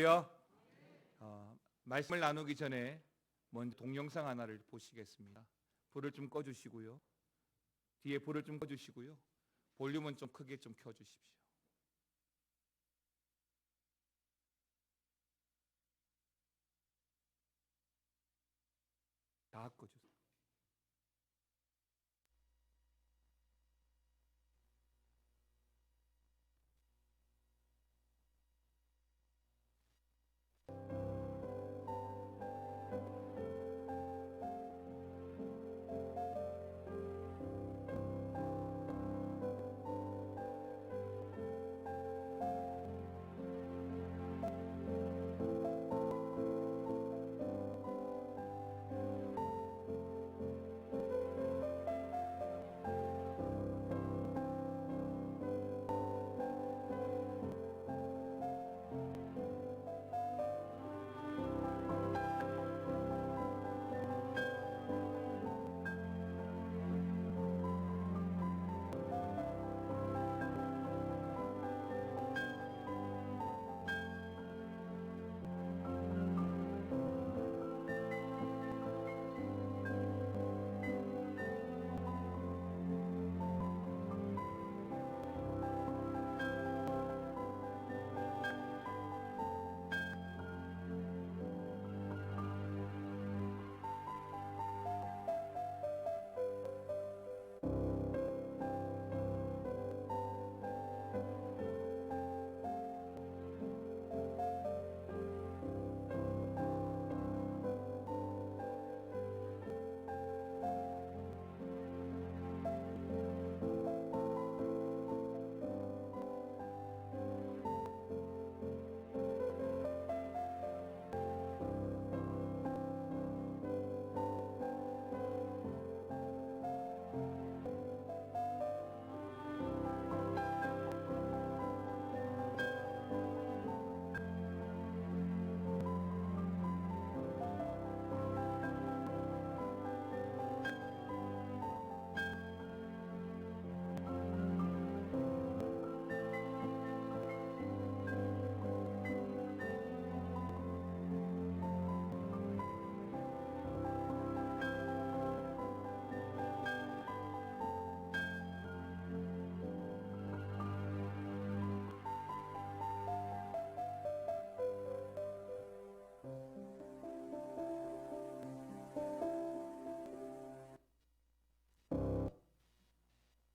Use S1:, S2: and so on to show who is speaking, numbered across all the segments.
S1: 할렐루야. 말씀을 나누기 전에 먼저 동영상 하나를 보시겠습니다. 불을 좀 꺼주시고요. 뒤에 불을 좀 꺼주시고요. 볼륨은 좀 크게 좀 켜주십시오. 다 꺼주세요.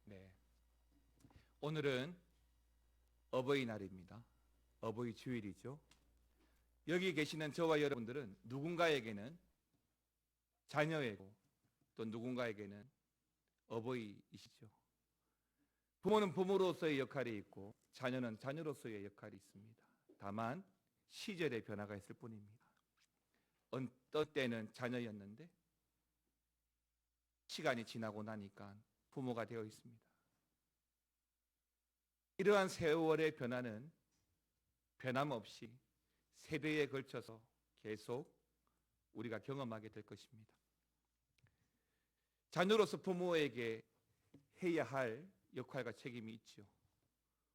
S1: 네, 오늘은 어버이날입니다. 어버이 주일이죠. 여기 계시는 저와 여러분들은 누군가에게는 자녀이고 또 누군가에게는 어버이이시죠. 부모는 부모로서의 역할이 있고 자녀는 자녀로서의 역할이 있습니다. 다만 시절의 변화가 있을 뿐입니다. 어떤 때는 자녀였는데 시간이 지나고 나니까 부모가 되어 있습니다. 이러한 세월의 변화는 변함없이 세대에 걸쳐서 계속 우리가 경험하게 될 것입니다. 자녀로서 부모에게 해야 할 역할과 책임이 있죠.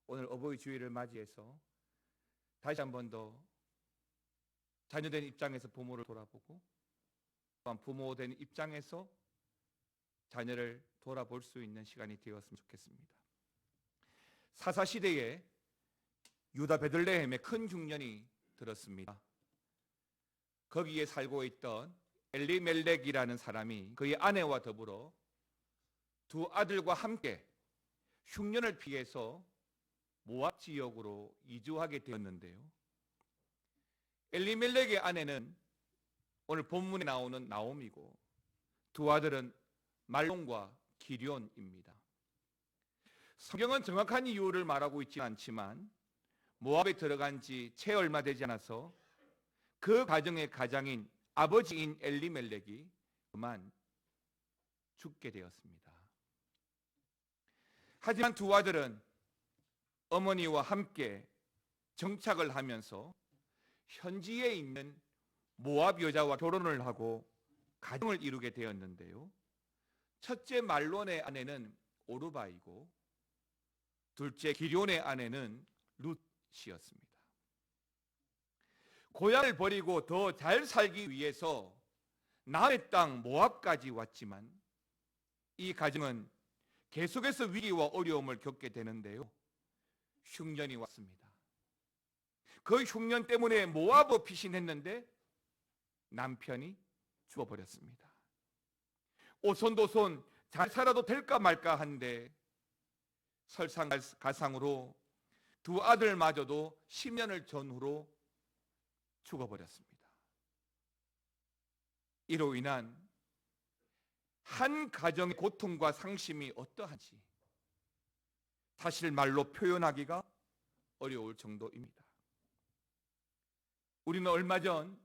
S1: 오늘 어버이 주일을 맞이해서 다시 한 번 더 자녀된 입장에서 부모를 돌아보고 또한 부모된 입장에서 자녀를 돌아볼 수 있는 시간이 되었으면 좋겠습니다. 사사시대에 유다 베들레헴에 큰 흉년이 들었습니다. 거기에 살고 있던 엘리멜렉이라는 사람이 그의 아내와 더불어 두 아들과 함께 흉년을 피해서 모압 지역으로 이주하게 되었는데요. 엘리멜렉의 아내는 오늘 본문에 나오는 나옴이고 두 아들은 말론과 기럨입니다. 성경은 정확한 이유를 말하고 있지 않지만 모압에 들어간 지 채 얼마 되지 않아서 그 가정의 가장인 아버지인 엘리멜렉이 그만 죽게 되었습니다. 하지만 두 아들은 어머니와 함께 정착을 하면서 현지에 있는 모압 여자와 결혼을 하고 가정을 이루게 되었는데요. 첫째 말론의 아내는 오르바이고 둘째 기럨의 아내는 룻이었습니다. 고향을 버리고 더 잘 살기 위해서 남의 땅 모압까지 왔지만 이 가정은 계속해서 위기와 어려움을 겪게 되는데요. 흉년이 왔습니다. 그 흉년 때문에 모압을 피신했는데 남편이 죽어버렸습니다. 오손도손 잘 살아도 될까 말까 한데 설상가상으로 두 아들마저도 10년을 전후로 죽어버렸습니다. 이로 인한 한 가정의 고통과 상심이 어떠한지 사실 말로 표현하기가 어려울 정도입니다. 우리는 얼마 전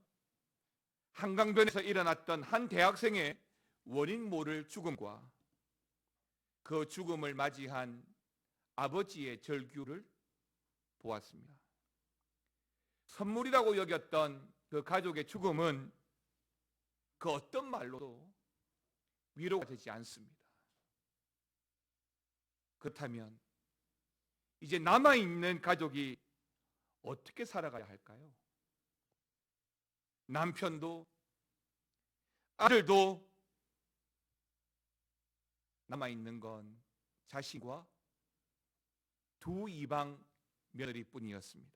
S1: 한강변에서 일어났던 한 대학생의 원인 모를 죽음과 그 죽음을 맞이한 아버지의 절규를 보았습니다. 선물이라고 여겼던 그 가족의 죽음은 그 어떤 말로도 위로가 되지 않습니다. 그렇다면 이제 남아있는 가족이 어떻게 살아가야 할까요? 남편도 아들도 남아있는 건 자신과 두 이방 며느리뿐이었습니다.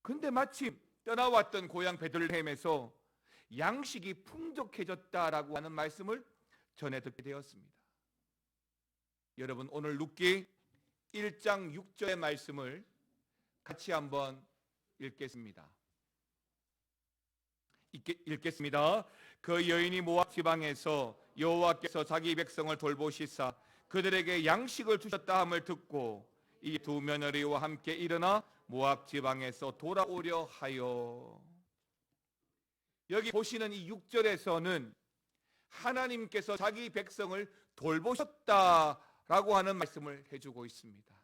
S1: 근데 마침 떠나왔던 고향 베들레헴에서 양식이 풍족해졌다라고 하는 말씀을 전해 듣게 되었습니다. 여러분, 오늘 룻기 1장 6절의 말씀을 같이 한번 읽겠습니다. 그 여인이 모압 지방에서 여호와께서 자기 백성을 돌보시사 그들에게 양식을 주셨다 함을 듣고 이 두 며느리와 함께 일어나 모압 지방에서 돌아오려 하여. 여기 보시는 이 6절에서는 하나님께서 자기 백성을 돌보셨다라고 하는 말씀을 해주고 있습니다.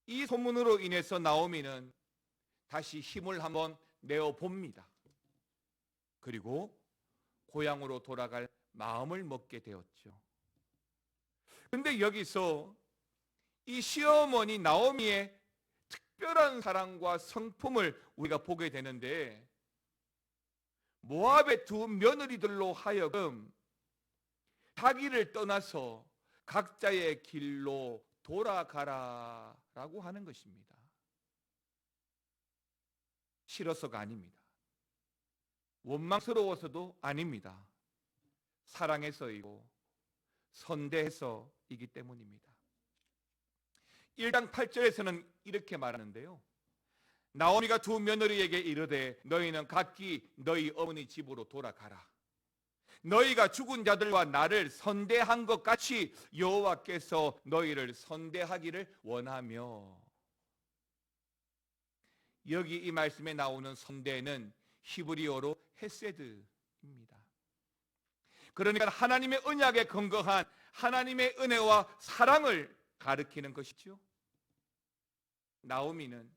S1: 이 소문으로 인해서 나오미는 다시 힘을 한번 내어봅니다. 그리고 고향으로 돌아갈 마음을 먹게 되었죠. 근데 여기서 이 시어머니 나오미의 특별한 사랑과 성품을 우리가 보게 되는데, 모압의 두 며느리들로 하여금 자기를 떠나서 각자의 길로 돌아가라라고 하는 것입니다. 싫어서가 아닙니다. 원망스러워서도 아닙니다. 사랑해서이고 선대해서이기 때문입니다. 1장 8절에서는 이렇게 말하는데요. 나오미가 두 며느리에게 이르되 너희는 각기 너희 어머니 집으로 돌아가라. 너희가 죽은 자들과 나를 선대한 것 같이 여호와께서 너희를 선대하기를 원하며. 여기 이 말씀에 나오는 선대는 히브리어로 헤세드입니다. 그러니까 하나님의 언약에 근거한 하나님의 은혜와 사랑을 가리키는 것이죠. 나오미는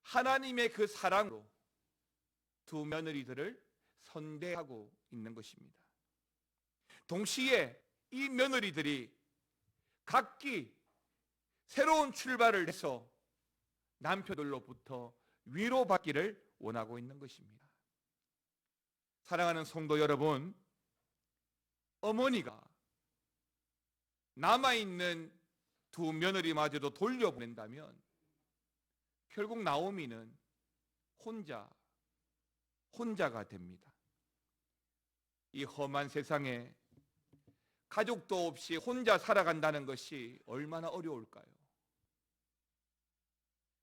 S1: 하나님의 그 사랑으로 두 며느리들을 선대하고 있는 것입니다. 동시에 이 며느리들이 각기 새로운 출발을 해서 남편들로부터 위로받기를 원하고 있는 것입니다. 사랑하는 성도 여러분, 어머니가 남아있는 두 며느리마저도 돌려보낸다면 결국 나오미는 혼자가 됩니다. 이 험한 세상에 가족도 없이 혼자 살아간다는 것이 얼마나 어려울까요?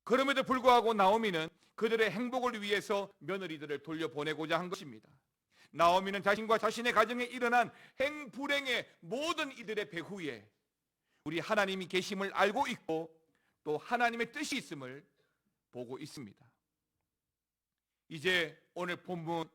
S1: 그럼에도 불구하고 나오미는 그들의 행복을 위해서 며느리들을 돌려보내고자 한 것입니다. 나오미는 자신과 자신의 가정에 일어난 행불행의 모든 이들의 배후에 우리 하나님이 계심을 알고 있고 또 하나님의 뜻이 있음을 보고 있습니다. 이제 오늘 본문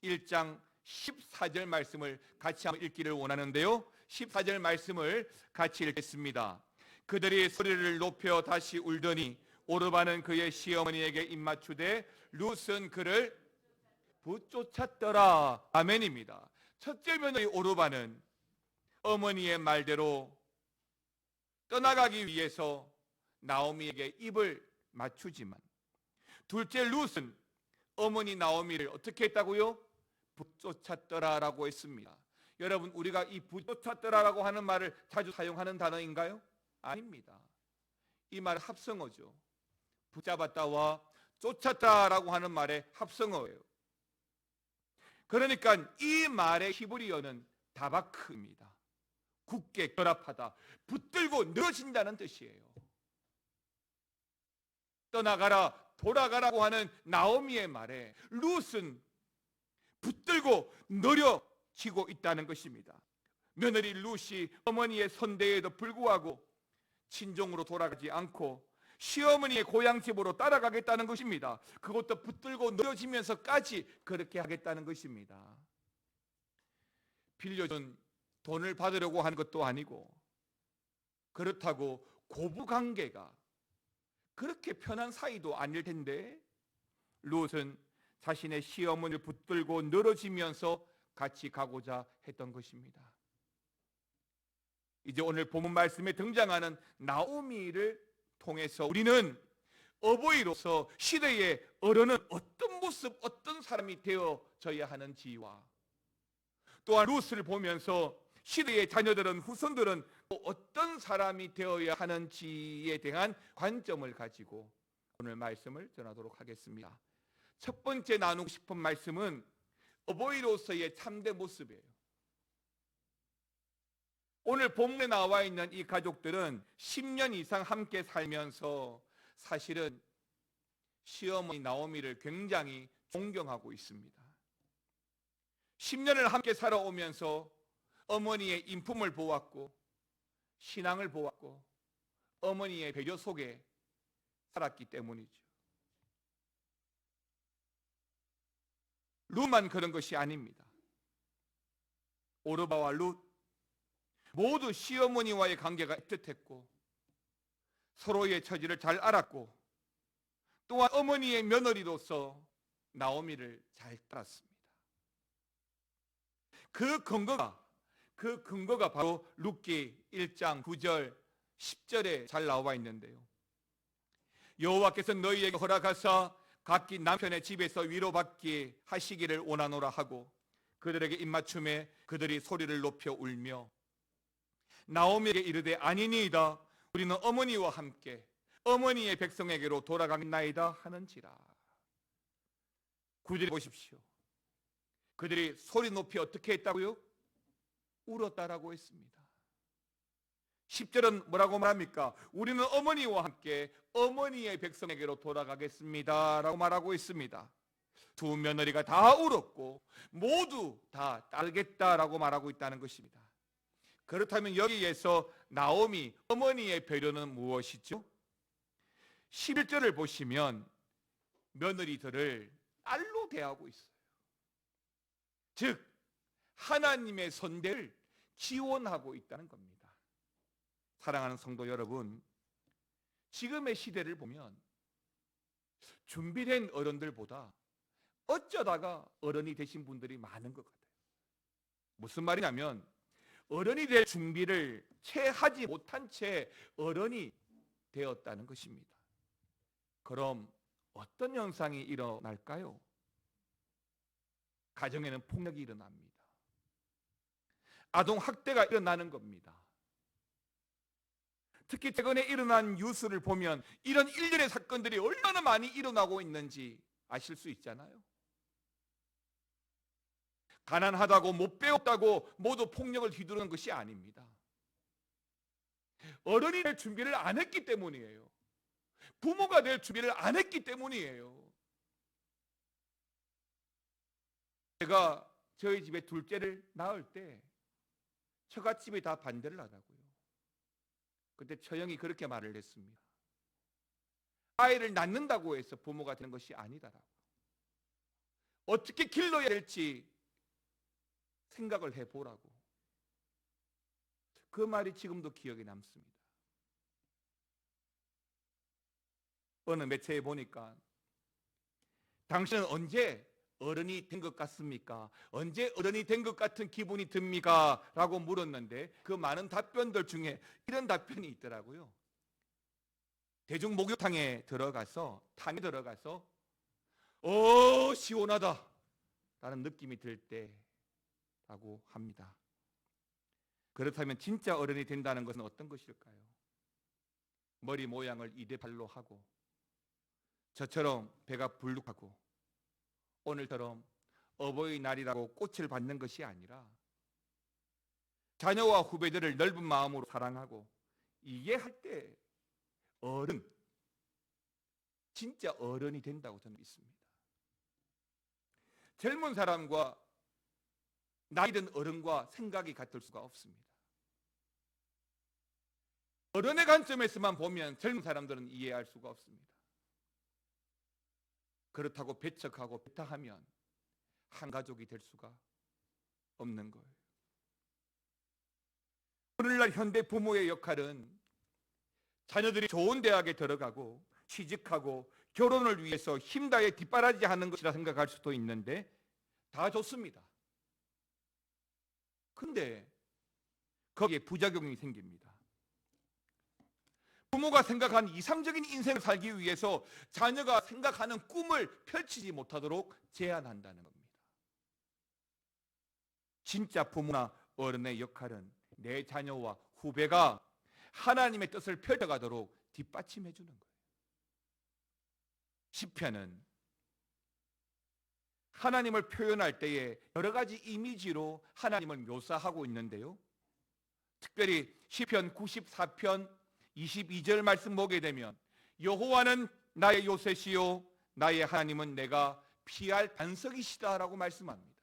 S1: 1장 14절 말씀을 같이 한번 읽기를 원하는데요. 14절 말씀을 같이 읽겠습니다. 그들이 소리를 높여 다시 울더니 오르바는 그의 시어머니에게 입맞추되 룻은 그를 붙쫓았더라. 아멘입니다. 첫째 며느리 오르바는 어머니의 말대로 떠나가기 위해서 나오미에게 입을 맞추지만 둘째 룻은 어머니 나오미를 어떻게 했다고요? 붙쫓았더라라고 했습니다. 여러분, 우리가 이 붙쫓았더라라고 하는 말을 자주 사용하는 단어인가요? 아닙니다. 이 말 합성어죠. 붙잡았다와 쫓았다라고 하는 말의 합성어예요. 그러니까 이 말의 히브리어는 다바크입니다. 굳게 결합하다, 붙들고 늘어진다는 뜻이에요. 떠나가라, 돌아가라고 하는 나오미의 말에 룻은 붙들고 늘어지고 있다는 것입니다. 며느리 룻이 어머니의 선대에도 불구하고 친정으로 돌아가지 않고 시어머니의 고향집으로 따라가겠다는 것입니다. 그것도 붙들고 늘어지면서까지 그렇게 하겠다는 것입니다. 빌려준 돈을 받으려고 하는 것도 아니고, 그렇다고 고부관계가 그렇게 편한 사이도 아닐 텐데 룻은 자신의 시어머니를 붙들고 늘어지면서 같이 가고자 했던 것입니다. 이제 오늘 본문 말씀에 등장하는 나오미를 통해서 우리는 어버이로서 시대의 어른은 어떤 모습, 어떤 사람이 되어져야 하는지와, 또한 룻을 보면서 시대의 자녀들은, 후손들은 어떤 사람이 되어야 하는지에 대한 관점을 가지고 오늘 말씀을 전하도록 하겠습니다. 첫 번째 나누고 싶은 말씀은 어버이로서의 참된 모습이에요. 오늘 본문에 나와 있는 이 가족들은 10년 이상 함께 살면서 사실은 시어머니 나오미를 굉장히 존경하고 있습니다. 10년을 함께 살아오면서 어머니의 인품을 보았고 신앙을 보았고 어머니의 배려 속에 살았기 때문이죠. 룻만 그런 것이 아닙니다. 오르바와 룻 모두 시어머니와의 관계가 애틋했고 서로의 처지를 잘 알았고, 또한 어머니의 며느리로서 나오미를 잘 따랐습니다. 그 근거가 바로 룻기 1장 9절 10절에 잘 나와 있는데요. 여호와께서 너희에게 허락하사 각기 남편의 집에서 위로받게 하시기를 원하노라 하고 그들에게 입맞춤에 그들이 소리를 높여 울며 나오미에게 이르되 아니니이다, 우리는 어머니와 함께 어머니의 백성에게로 돌아가겠나이다 하는지라. 9절에 보십시오. 그들이 소리 높이 어떻게 했다고요? 울었다라고 했습니다. 10절은 뭐라고 말합니까? 우리는 어머니와 함께 어머니의 백성에게로 돌아가겠습니다 라고 말하고 있습니다. 두 며느리가 다 울었고 모두 다 따르겠다라고 말하고 있다는 것입니다. 그렇다면 여기에서 나오미 어머니의 배려는 무엇이죠? 11절을 보시면 며느리들을 딸로 대하고 있어요. 즉 하나님의 선대를 기원하고 있다는 겁니다. 사랑하는 성도 여러분, 지금의 시대를 보면 준비된 어른들보다 어쩌다가 어른이 되신 분들이 많은 것 같아요. 무슨 말이냐면 어른이 될 준비를 채 하지 못한 채 어른이 되었다는 것입니다. 그럼 어떤 현상이 일어날까요? 가정에는 폭력이 일어납니다. 아동 학대가 일어나는 겁니다. 특히 최근에 일어난 뉴스를 보면 이런 일련의 사건들이 얼마나 많이 일어나고 있는지 아실 수 있잖아요. 가난하다고 못 배웠다고 모두 폭력을 휘두르는 것이 아닙니다. 어른이 될 준비를 안 했기 때문이에요. 부모가 될 준비를 안 했기 때문이에요. 제가 저희 집에 둘째를 낳을 때 처갓집이 다 반대를 하더라고요. 그때 처형이 그렇게 말을 했습니다. 아이를 낳는다고 해서 부모가 되는 것이 아니다라고. 어떻게 길러야 될지 생각을 해보라고. 그 말이 지금도 기억에 남습니다. 어느 매체에 보니까 당신은 언제 어른이 된 것 같습니까? 언제 어른이 된 것 같은 기분이 듭니까? 라고 물었는데 그 많은 답변들 중에 이런 답변이 있더라고요. 대중 목욕탕에 들어가서 탕에 들어가서 시원하다 라는 느낌이 들 때라고 합니다. 그렇다면 진짜 어른이 된다는 것은 어떤 것일까요? 머리 모양을 이대발로 하고, 저처럼 배가 불룩하고, 오늘처럼 어버이날이라고 꽃을 받는 것이 아니라 자녀와 후배들을 넓은 마음으로 사랑하고 이해할 때 어른, 진짜 어른이 된다고 저는 믿습니다. 젊은 사람과 나이든 어른과 생각이 같을 수가 없습니다. 어른의 관점에서만 보면 젊은 사람들은 이해할 수가 없습니다. 그렇다고 배척하고 배타하면 한 가족이 될 수가 없는 거예요. 오늘날 현대 부모의 역할은 자녀들이 좋은 대학에 들어가고 취직하고 결혼을 위해서 힘다해 뒷바라지하는 것이라 생각할 수도 있는데 다 좋습니다. 근데 거기에 부작용이 생깁니다. 부모가 생각한 이상적인 인생을 살기 위해서 자녀가 생각하는 꿈을 펼치지 못하도록 제한한다는 겁니다. 진짜 부모나 어른의 역할은 내 자녀와 후배가 하나님의 뜻을 펼쳐가도록 뒷받침해 주는 거예요. 시편은 하나님을 표현할 때에 여러 가지 이미지로 하나님을 묘사하고 있는데요. 특별히 시편 94편 22절 말씀 보게 되면 여호와는 나의 요새시요 나의 하나님은 내가 피할 반석이시다라고 말씀합니다.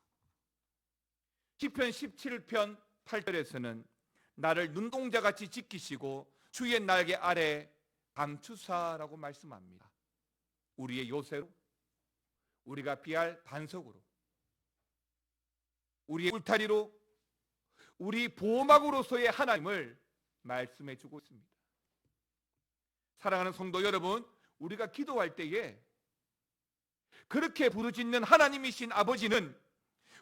S1: 시편 17편 8절에서는 나를 눈동자같이 지키시고 주의 날개 아래 감추사라고 말씀합니다. 우리의 요새로, 우리가 피할 반석으로, 우리의 울타리로, 우리 보호막으로서의 하나님을 말씀해 주고 있습니다. 사랑하는 성도 여러분, 우리가 기도할 때에 그렇게 부르짖는 하나님이신 아버지는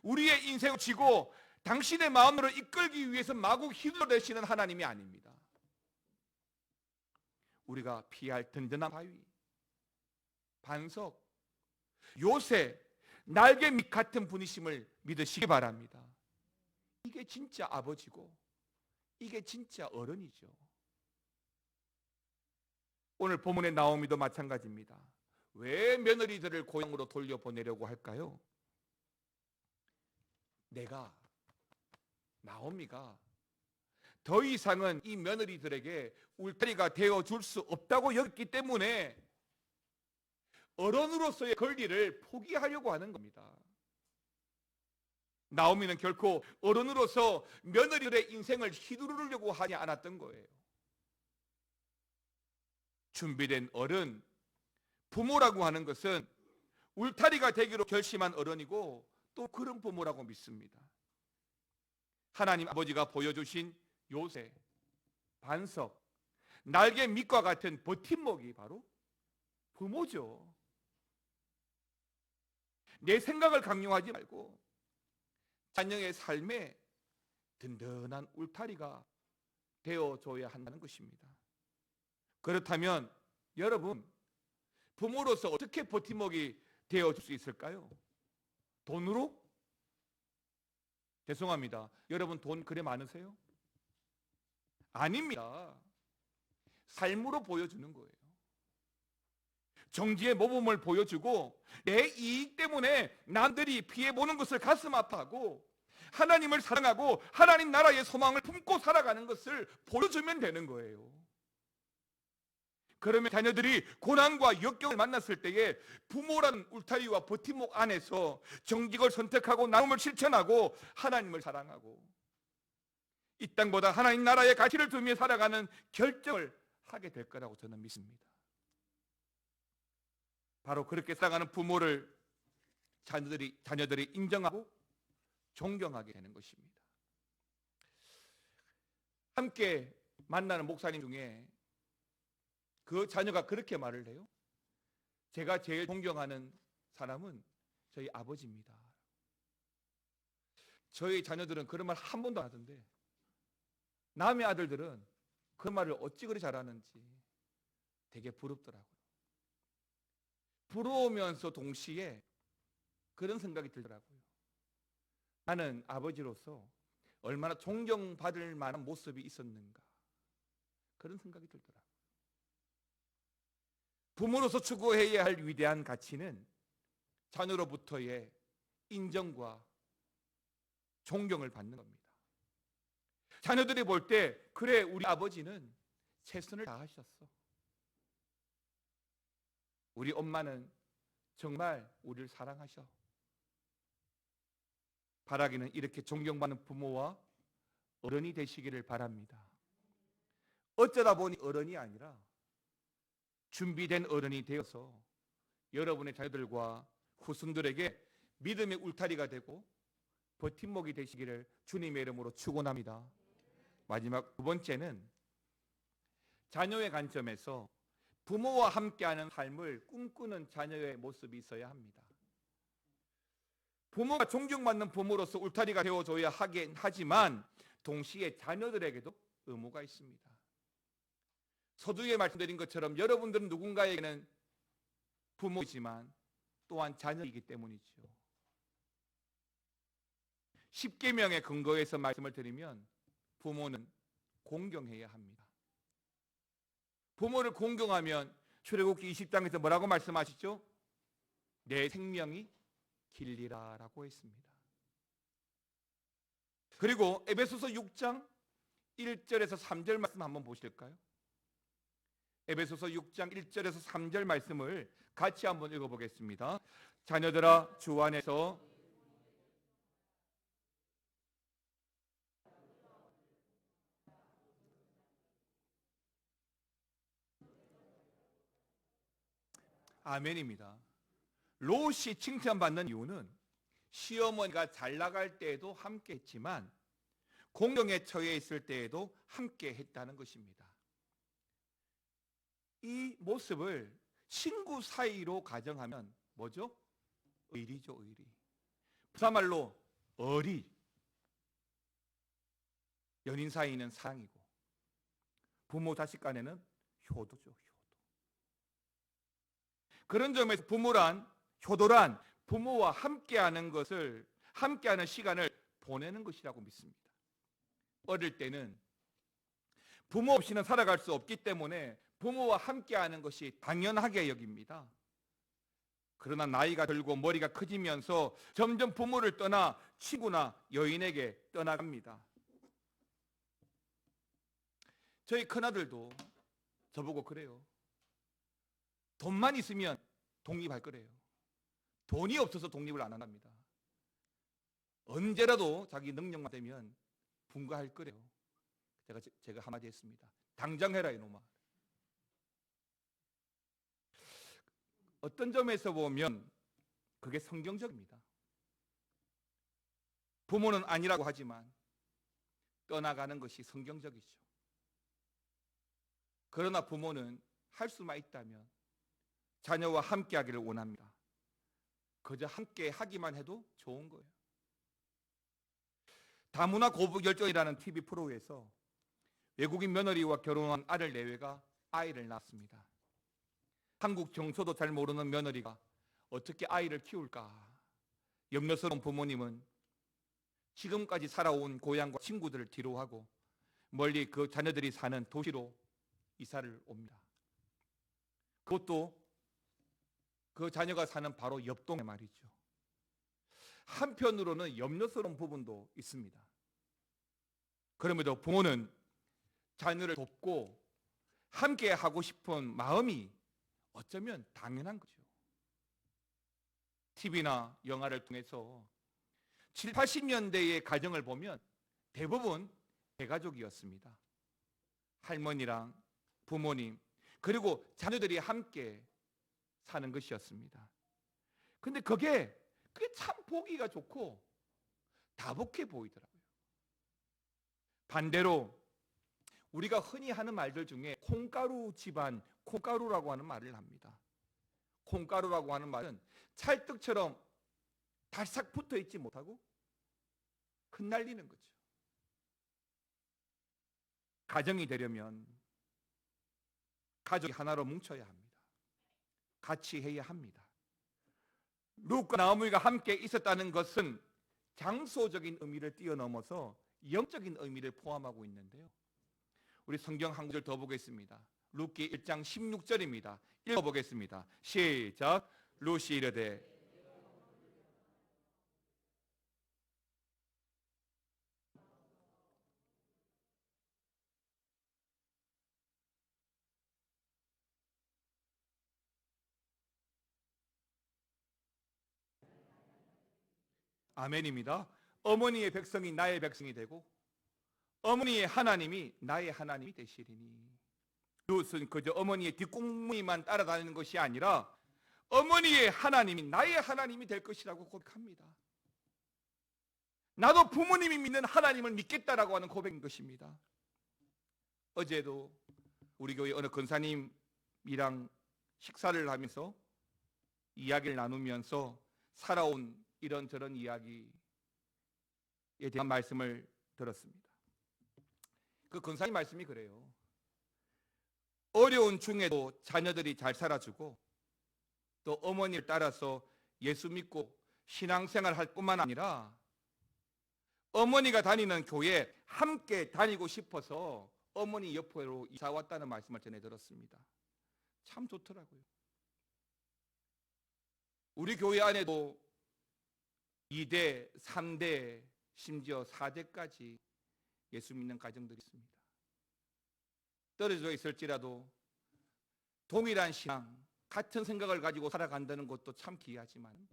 S1: 우리의 인생을 지고 당신의 마음으로 이끌기 위해서 마구 휘둘러대시는 하나님이 아닙니다. 우리가 피할 든든한 바위, 반석, 요새, 날개 밑 같은 분이심을 믿으시기 바랍니다. 이게 진짜 아버지고 이게 진짜 어른이죠. 오늘 본문의 나오미도 마찬가지입니다. 왜 며느리들을 고향으로 돌려보내려고 할까요? 나오미가 더 이상은 이 며느리들에게 울타리가 되어줄 수 없다고 여겼기 때문에 어른으로서의 권리를 포기하려고 하는 겁니다. 나오미는 결코 어른으로서 며느리들의 인생을 휘두르려고 하지 않았던 거예요. 준비된 어른, 부모라고 하는 것은 울타리가 되기로 결심한 어른이고 또 그런 부모라고 믿습니다. 하나님 아버지가 보여주신 요새, 반석, 날개 밑과 같은 버팀목이 바로 부모죠. 내 생각을 강요하지 말고 자녀의 삶에 든든한 울타리가 되어줘야 한다는 것입니다. 그렇다면 여러분, 부모로서 어떻게 버팀목이 되어줄 수 있을까요? 돈으로? 죄송합니다. 여러분 돈 그래 많으세요? 아닙니다. 삶으로 보여주는 거예요. 정지의 모범을 보여주고 내 이익 때문에 남들이 피해보는 것을 가슴 아파하고 하나님을 사랑하고 하나님 나라의 소망을 품고 살아가는 것을 보여주면 되는 거예요. 그러면 자녀들이 고난과 역경을 만났을 때에 부모라는 울타리와 버팀목 안에서 정직을 선택하고 나눔을 실천하고 하나님을 사랑하고 이 땅보다 하나님 나라의 가치를 두며 살아가는 결정을 하게 될 거라고 저는 믿습니다. 바로 그렇게 살아가는 부모를 자녀들이 인정하고 존경하게 되는 것입니다. 함께 만나는 목사님 중에 그 자녀가 그렇게 말을 해요. 제가 제일 존경하는 사람은 저희 아버지입니다. 저희 자녀들은 그런 말 한 번도 안 하던데 남의 아들들은 그 말을 어찌 그리 잘하는지 되게 부럽더라고요. 부러우면서 동시에 그런 생각이 들더라고요. 나는 아버지로서 얼마나 존경받을 만한 모습이 있었는가, 그런 생각이 들더라고요. 부모로서 추구해야 할 위대한 가치는 자녀로부터의 인정과 존경을 받는 겁니다. 자녀들이 볼 때, 그래, 우리 아버지는 최선을 다하셨어. 우리 엄마는 정말 우리를 사랑하셔. 바라기는 이렇게 존경받는 부모와 어른이 되시기를 바랍니다. 어쩌다 보니 어른이 아니라 준비된 어른이 되어서 여러분의 자녀들과 후손들에게 믿음의 울타리가 되고 버팀목이 되시기를 주님의 이름으로 축원합니다. 마지막 두 번째는 자녀의 관점에서 부모와 함께하는 삶을 꿈꾸는 자녀의 모습이 있어야 합니다. 부모가 존경받는 부모로서 울타리가 되어줘야 하긴 하지만 동시에 자녀들에게도 의무가 있습니다. 서두에 말씀드린 것처럼 여러분들은 누군가에게는 부모이지만 또한 자녀이기 때문이죠. 십계명의 근거에서 말씀을 드리면 부모는 공경해야 합니다. 부모를 공경하면 출애굽기 20장에서 뭐라고 말씀하시죠? 내 생명이 길리라 라고 했습니다. 그리고 에베소서 6장 1절에서 3절 말씀 한번 보실까요? 에베소서 6장 1절에서 3절 말씀을 같이 한번 읽어보겠습니다. 자녀들아, 주 안에서 아멘입니다. 롯이 칭찬받는 이유는 시어머니가 잘 나갈 때에도 함께 했지만 공경에 처해 있을 때에도 함께 했다는 것입니다. 이 모습을 친구 사이로 가정하면 뭐죠? 의리죠, 의리. 부사말로 어리. 연인 사이는 사랑이고 부모 자식 간에는 효도죠, 효도. 그런 점에서 부모란, 효도란 부모와 함께하는 것을, 함께하는 시간을 보내는 것이라고 믿습니다. 어릴 때는 부모 없이는 살아갈 수 없기 때문에 부모와 함께하는 것이 당연하게 여깁니다. 그러나 나이가 들고 머리가 커지면서 점점 부모를 떠나 친구나 여인에게 떠나갑니다. 저희 큰아들도 저보고 그래요. 돈만 있으면 독립할 거래요. 돈이 없어서 독립을 안 한답니다. 언제라도 자기 능력만 되면 분가할 거래요. 제가 한마디 했습니다. 당장 해라 이놈아. 어떤 점에서 보면 그게 성경적입니다. 부모는 아니라고 하지만 떠나가는 것이 성경적이죠. 그러나 부모는 할 수만 있다면 자녀와 함께 하기를 원합니다. 그저 함께 하기만 해도 좋은 거예요. 다문화 고부 결정이라는 TV 프로에서 외국인 며느리와 결혼한 아들 내외가 아이를 낳았습니다. 한국 정서도 잘 모르는 며느리가 어떻게 아이를 키울까? 염려스러운 부모님은 지금까지 살아온 고향과 친구들을 뒤로하고 멀리 그 자녀들이 사는 도시로 이사를 옵니다. 그것도 그 자녀가 사는 바로 옆동에 말이죠. 한편으로는 염려스러운 부분도 있습니다. 그럼에도 부모는 자녀를 돕고 함께 하고 싶은 마음이 어쩌면 당연한 거죠. TV나 영화를 통해서 7, 80년대의 가정을 보면 대부분 대가족이었습니다. 할머니랑 부모님 그리고 자녀들이 함께 사는 것이었습니다. 근데 그게 참 보기가 좋고 다복해 보이더라고요. 반대로 우리가 흔히 하는 말들 중에 콩가루 집안, 콩가루라고 하는 말을 합니다. 콩가루라고 하는 말은 찰떡처럼 달싹 붙어 있지 못하고 흩날리는 거죠. 가정이 되려면 가족이 하나로 뭉쳐야 합니다. 같이 해야 합니다. 룻과 나오미가 함께 있었다는 것은 장소적인 의미를 뛰어넘어서 영적인 의미를 포함하고 있는데요. 우리 성경 한 구절 더 보겠습니다. 룻기 1장 16절입니다. 읽어보겠습니다. 시작. 룻이 이르되 아멘입니다. 어머니의 백성이 나의 백성이 되고 어머니의 하나님이 나의 하나님이 되시리니. 룻은 그저 어머니의 뒷공무니만 따라다니는 것이 아니라 어머니의 하나님이 나의 하나님이 될 것이라고 고백합니다. 나도 부모님이 믿는 하나님을 믿겠다라고 하는 고백인 것입니다. 어제도 우리 교회 어느 권사님이랑 식사를 하면서 이야기를 나누면서 살아온 이런저런 이야기에 대한 말씀을 들었습니다. 그 권사님 말씀이 그래요. 어려운 중에도 자녀들이 잘 살아주고 또 어머니를 따라서 예수 믿고 신앙생활 할 뿐만 아니라 어머니가 다니는 교회에 함께 다니고 싶어서 어머니 옆으로 이사 왔다는 말씀을 전해 들었습니다. 참 좋더라고요. 우리 교회 안에도 2대, 3대, 심지어 4대까지 예수 믿는 가정들이 있습니다. 떨어져 있을지라도 동일한 신앙, 같은 생각을 가지고 살아간다는 것도 참 귀하지만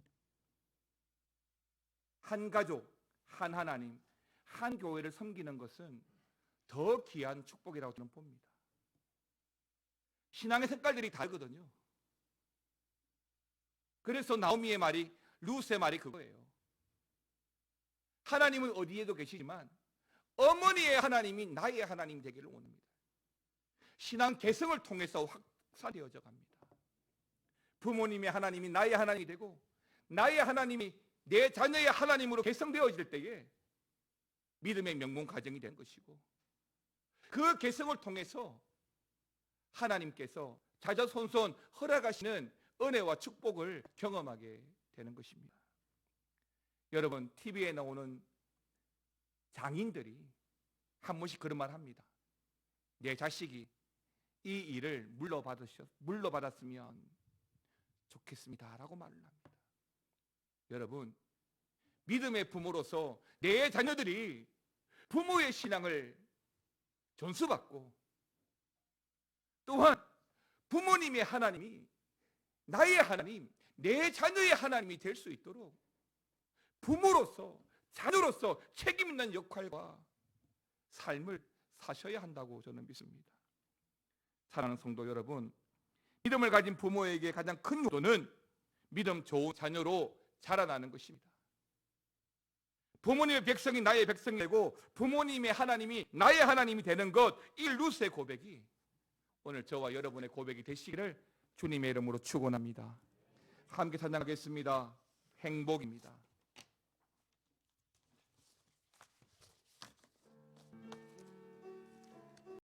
S1: 한 가족, 한 하나님, 한 교회를 섬기는 것은 더 귀한 축복이라고 저는 봅니다. 신앙의 색깔들이 다르거든요. 그래서 나오미의 말이, 룻의 말이 그거예요. 하나님은 어디에도 계시지만 어머니의 하나님이 나의 하나님이 되기를 원합니다. 신앙 개성을 통해서 확산되어져 갑니다. 부모님의 하나님이 나의 하나님이 되고 나의 하나님이 내 자녀의 하나님으로 개성되어질 때에 믿음의 명문 가정이 된 것이고 그 개성을 통해서 하나님께서 자자손손 허락하시는 은혜와 축복을 경험하게 되는 것입니다. 여러분, TV에 나오는 장인들이 한 번씩 그런 말 합니다. 내 자식이 이 일을 물러받았으면 좋겠습니다 라고 말을 합니다. 여러분, 믿음의 부모로서 내 자녀들이 부모의 신앙을 전수받고 또한 부모님의 하나님이 나의 하나님, 내 자녀의 하나님이 될 수 있도록 부모로서, 자녀로서 책임 있는 역할과 삶을 사셔야 한다고 저는 믿습니다. 사랑하는 성도 여러분, 믿음을 가진 부모에게 가장 큰 효도는 믿음 좋은 자녀로 자라나는 것입니다. 부모님의 백성이 나의 백성이 되고 부모님의 하나님이 나의 하나님이 되는 것, 이 룻의 고백이 오늘 저와 여러분의 고백이 되시기를 주님의 이름으로 축원합니다. 함께 찬양하겠습니다. 행복입니다.